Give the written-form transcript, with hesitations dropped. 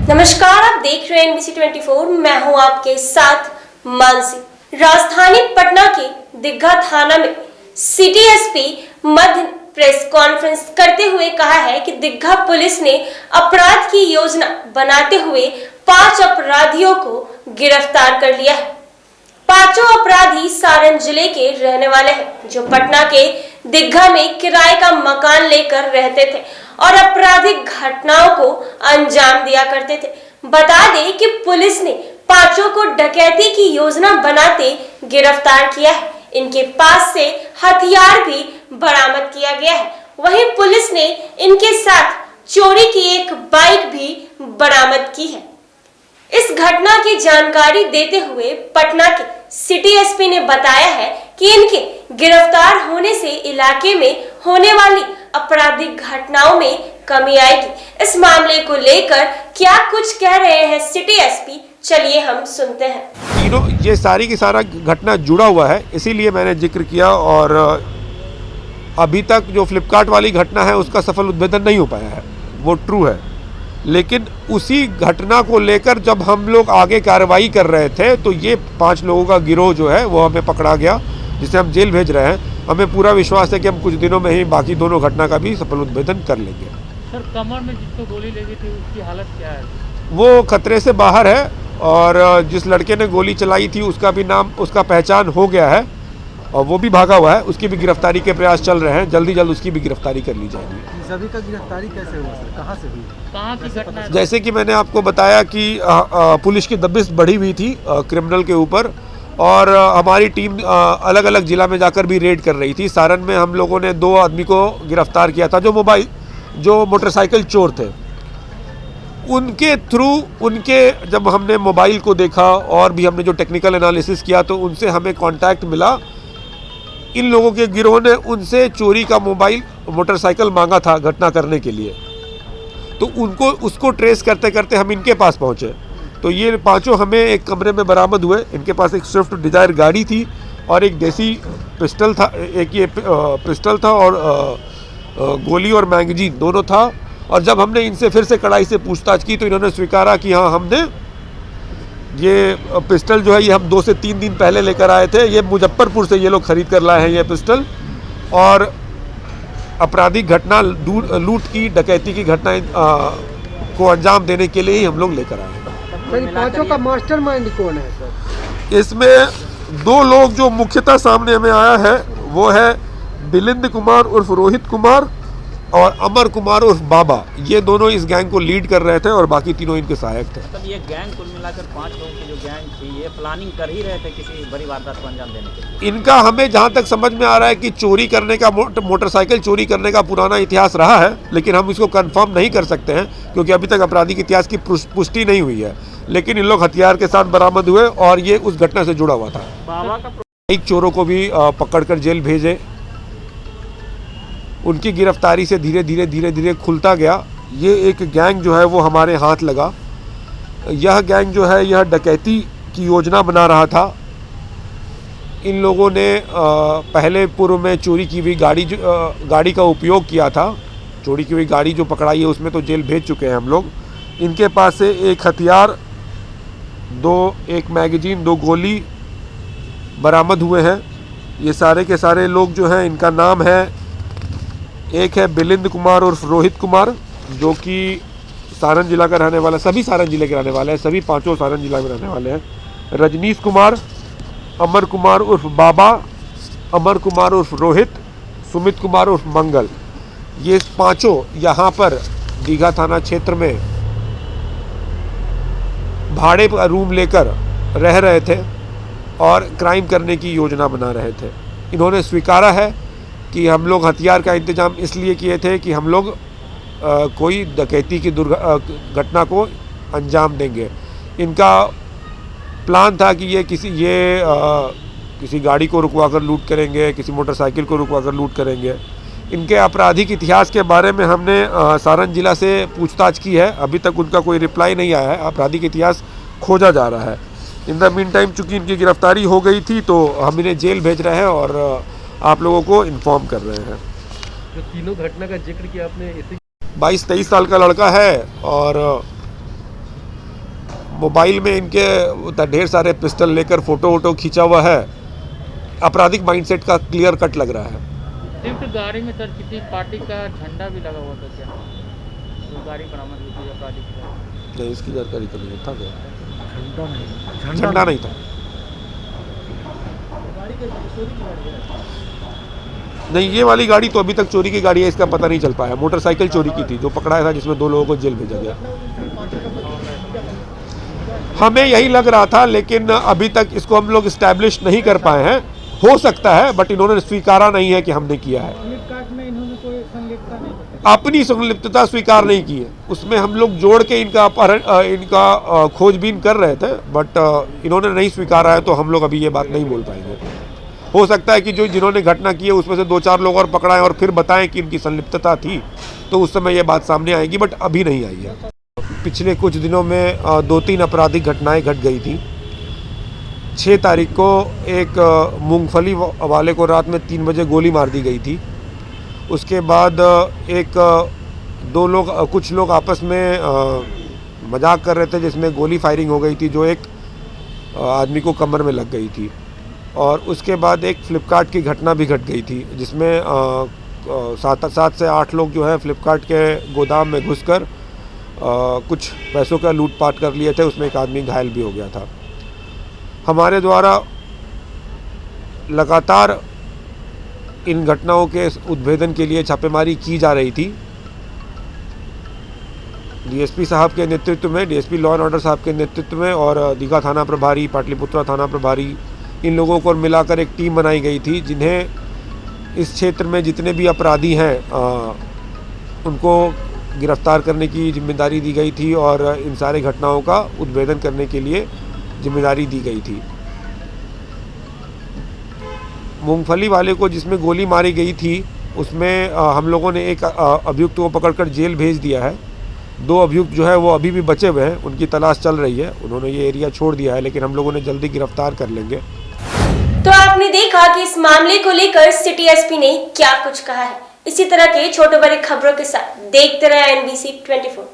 नमस्कार, आप देख रहे हैं NBC 24। मैं हूं आपके साथ मानसी। राजधानी पटना के दीघा थाना में सिटी एसपी मध्य प्रेस कॉन्फ्रेंस करते हुए कहा है कि दीघा पुलिस ने अपराध की योजना बनाते हुए 5 अपराधियों को गिरफ्तार कर लिया है। पांचों अपराधी सारण जिले के रहने वाले हैं, जो पटना के दीघा में किराए का मकान लेकर रहते थे और आपराधिक घटनाओं को अंजाम दिया करते थे। बता दें कि पुलिस ने पांचों को डकैती की योजना बनाते गिरफ्तार किया है। इनके पास से हथियार भी बरामद किया गया है। वहीं पुलिस ने इनके साथ चोरी की एक बाइक भी बरामद की है। इस घटना की जानकारी देते हुए पटना के सिटी एसपी ने बताया है कि इनके गिरफ्तार होने से इलाके में होने वाली आपराधिक घटनाओं में कमी आएगी। इस मामले को लेकर क्या कुछ कह रहे हैं सिटी एसपी, चलिए हम सुनते हैं। तीनों ये सारी की सारा घटना जुड़ा हुआ है, इसीलिए मैंने जिक्र किया। और अभी तक जो फ्लिपकार्ट वाली घटना है उसका सफल उद्भेदन नहीं हो पाया है, वो ट्रू है। लेकिन उसी घटना को लेकर जब हम लोग आगे कार्रवाई कर रहे थे तो ये 5 लोगों का गिरोह जो है वो हमें पकड़ा गया, जिसे हम जेल भेज रहे हैं। हमें पूरा विश्वास है कि हम कुछ दिनों में ही बाकी दोनों घटना का भी सफल उद्भेदन कर लेंगे। सर, कमर में जिसको गोली लगी थी उसकी हालत क्या है? वो खतरे से बाहर है और जिस लड़के ने गोली चलाई थी उसका भी नाम, उसका पहचान हो गया है और वो भी भागा हुआ है। उसकी भी गिरफ्तारी के प्रयास चल रहे हैं, जल्दी जल्द उसकी भी गिरफ्तारी कर ली जाएगी। सभी का गिरफ्तारी कैसे हुआ सर, कहाँ से हुई, कहाँ की घटना है? जैसे कि मैंने आपको बताया कि पुलिस की दबिश बढ़ी हुई थी क्रिमिनल के ऊपर, और हमारी टीम अलग अलग जिला में जाकर भी रेड कर रही थी। सारण में हम लोगों ने 2 आदमी को गिरफ्तार किया था, जो मोटरसाइकिल चोर थे। उनके थ्रू, उनके जब हमने मोबाइल को देखा और भी हमने जो टेक्निकल एनालिसिस किया तो उनसे हमें कांटेक्ट मिला। इन लोगों के गिरोह ने उनसे चोरी का मोटरसाइकिल मांगा था घटना करने के लिए, तो उसको ट्रेस करते करते हम इनके पास पहुंचे। तो ये 5 हमें एक कमरे में बरामद हुए। इनके पास एक स्विफ्ट डिजायर गाड़ी थी और एक देसी पिस्टल था, एक ये पिस्टल था और गोली और मैगजीन दोनों था। और जब हमने इनसे फिर से कड़ाई से पूछताछ की तो इन्होंने स्वीकारा कि हाँ, हमने ये पिस्टल जो है ये हम 2 से 3 दिन पहले लेकर आए थे। ये मुजफ्फरपुर से ये लोग खरीद कर लाए हैं ये पिस्टल, और आपराधिक घटना, लूट की, डकैती की घटना को अंजाम देने के लिए ही हम लोग लेकर आए हैं। सर, 5 का मास्टरमाइंड कौन है सर? इसमें 2 लोग जो मुख्यतः सामने हमें आया है वो है बिलिंद कुमार उर्फ रोहित कुमार और अमर कुमार उर्फ बाबा। ये दोनों इस गैंग को लीड कर रहे थे और बाकी तीनों इनके सहायक थे। मतलब ये गैंग कुल मिलाकर 5 लोगों की जो गैंग थी, ये प्लानिंग कर ही रहे थे किसी बड़ी वारदात को अंजाम देने के लिए। इनका हमें जहाँ तक समझ में आ रहा है कि चोरी करने का, मोटरसाइकिल चोरी करने का पुराना इतिहास रहा है, लेकिन हम इसको कंफर्म नहीं कर सकते हैं क्योंकि अभी तक आपराधिक इतिहास की पुष्टि नहीं हुई है। लेकिन इन लोग हथियार के साथ बरामद हुए और ये उस घटना से जुड़ा हुआ था। बाबा का एक चोरों को भी पकड़कर जेल भेजे। उनकी गिरफ्तारी से धीरे धीरे खुलता गया। ये एक गैंग जो है वो हमारे हाथ लगा। यह गैंग जो है यह डकैती की योजना बना रहा था। इन लोगों ने पहले पूर्व में चोरी की हुई गाड़ी का उपयोग किया था। चोरी की हुई गाड़ी जो पकड़ाई है उसमें तो जेल भेज चुके हैं हम लोग। इनके पास से एक हथियार, 1 मैगजीन, 2 गोली बरामद हुए हैं। ये सारे के सारे लोग जो हैं, इनका नाम है, एक है बिलिंद कुमार उर्फ रोहित कुमार जो कि सारण जिला का रहने वाला, सभी सारण जिले के रहने वाले हैं, सभी 5 सारण जिला में रहने वाले हैं। रजनीश कुमार, अमर कुमार उर्फ बाबा, अमर कुमार उर्फ रोहित, सुमित कुमार उर्फ मंगल। ये 5 यहाँ पर दीघा थाना क्षेत्र में भाड़े पर रूम लेकर रह रहे थे और क्राइम करने की योजना बना रहे थे। इन्होंने स्वीकारा है कि हम लोग हथियार का इंतजाम इसलिए किए थे कि हम लोग कोई डकैती की घटना को अंजाम देंगे। इनका प्लान था कि ये किसी गाड़ी को रुकवा कर लूट करेंगे, किसी मोटरसाइकिल को रुकवा कर लूट करेंगे। इनके आपराधिक इतिहास के बारे में हमने सारण जिला से पूछताछ की है, अभी तक उनका कोई रिप्लाई नहीं आया है। आपराधिक इतिहास खोजा जा रहा है। इन द मीन टाइम चूँकि इनकी गिरफ्तारी हो गई थी तो हम इन्हें जेल भेज रहे हैं और आप लोगों को इन्फॉर्म कर रहे हैं। जो तीनों घटना का जिक्र किया आपने, 22-23 साल का लड़का है और मोबाइल में इनके ढेर सारे पिस्टल लेकर फोटो वोटो खींचा हुआ है। आपराधिक माइंडसेट का क्लियर कट लग रहा है। स्विफ्ट गाड़ी में सर किसी पार्टी का झंडा भी लगा हुआ था क्या? तो गाड़ी बरामद हुई थी अपराधी की। नहीं, इसकी जानकारी तो नहीं था क्या? झंडा नहीं था। नहीं, ये वाली गाड़ी तो अभी तक चोरी की गाड़ी है, इसका पता नहीं चल पाया। मोटरसाइकिल चोरी की थी जो पकड़ाया था, जिसमें 2 लोगों को जेल भेजा गया। हमें यही लग रहा था, लेकिन अभी तक इसको हम लोग इस्टेब्लिश नहीं कर पाए हैं। हो सकता है, बट इन्होंने स्वीकारा नहीं है कि हमने किया है। फ्लिपकार्ट में इन्होंने कोई संलिप्तता नहीं, अपनी संलिप्तता स्वीकार नहीं की है। उसमें हम लोग जोड़ के इनका खोजबीन कर रहे थे, बट इन्होंने नहीं स्वीकारा है, तो हम लोग अभी ये बात नहीं बोल पाएंगे। हो सकता है कि जिन्होंने घटना की है उसमें से 2-4 लोग और पकड़ाएं और फिर बताएं कि इनकी संलिप्तता थी, तो उस समय ये बात सामने आएगी, बट अभी नहीं आई है। पिछले कुछ दिनों में 2-3 आपराधिक घटनाएं घट गई थी। 6 तारीख को एक मूंगफली वाले को रात में 3 बजे गोली मार दी गई थी। उसके बाद कुछ लोग आपस में मजाक कर रहे थे, जिसमें गोली फायरिंग हो गई थी, जो एक आदमी को कमर में लग गई थी। और उसके बाद एक फ्लिपकार्ट की घटना भी घट गई थी, जिसमें 7 से 8 लोग जो है फ्लिपकार्ट के गोदाम में घुसकर कुछ पैसों का लूटपाट कर लिए थे। उसमें एक आदमी घायल भी हो गया था। हमारे द्वारा लगातार इन घटनाओं के उद्भेदन के लिए छापेमारी की जा रही थी। डीएसपी साहब के नेतृत्व में, डीएसपी लॉ एंड ऑर्डर साहब के नेतृत्व में, और दीघा थाना प्रभारी, पाटलिपुत्रा थाना प्रभारी, इन लोगों को मिलाकर एक टीम बनाई गई थी, जिन्हें इस क्षेत्र में जितने भी अपराधी हैं उनको गिरफ्तार करने की जिम्मेदारी दी गई थी और इन सारे घटनाओं का उद्भेदन करने के लिए जिम्मेदारी दी गई थी। मूंगफली वाले को जिसमें गोली मारी गई थी, उसमें हम लोगों ने एक अभियुक्त को पकड़कर जेल भेज दिया है। 2 अभियुक्त जो है वो अभी भी बचे हुए हैं, उनकी तलाश चल रही है। उन्होंने ये एरिया छोड़ दिया है, लेकिन हम लोगों ने जल्दी गिरफ्तार कर लेंगे। तो आपने देखा कि इस मामले को लेकर सिटी एसपी ने क्या कुछ कहा है। इसी तरह के छोटे बड़े खबरों के साथ देखते रहे NBC 24।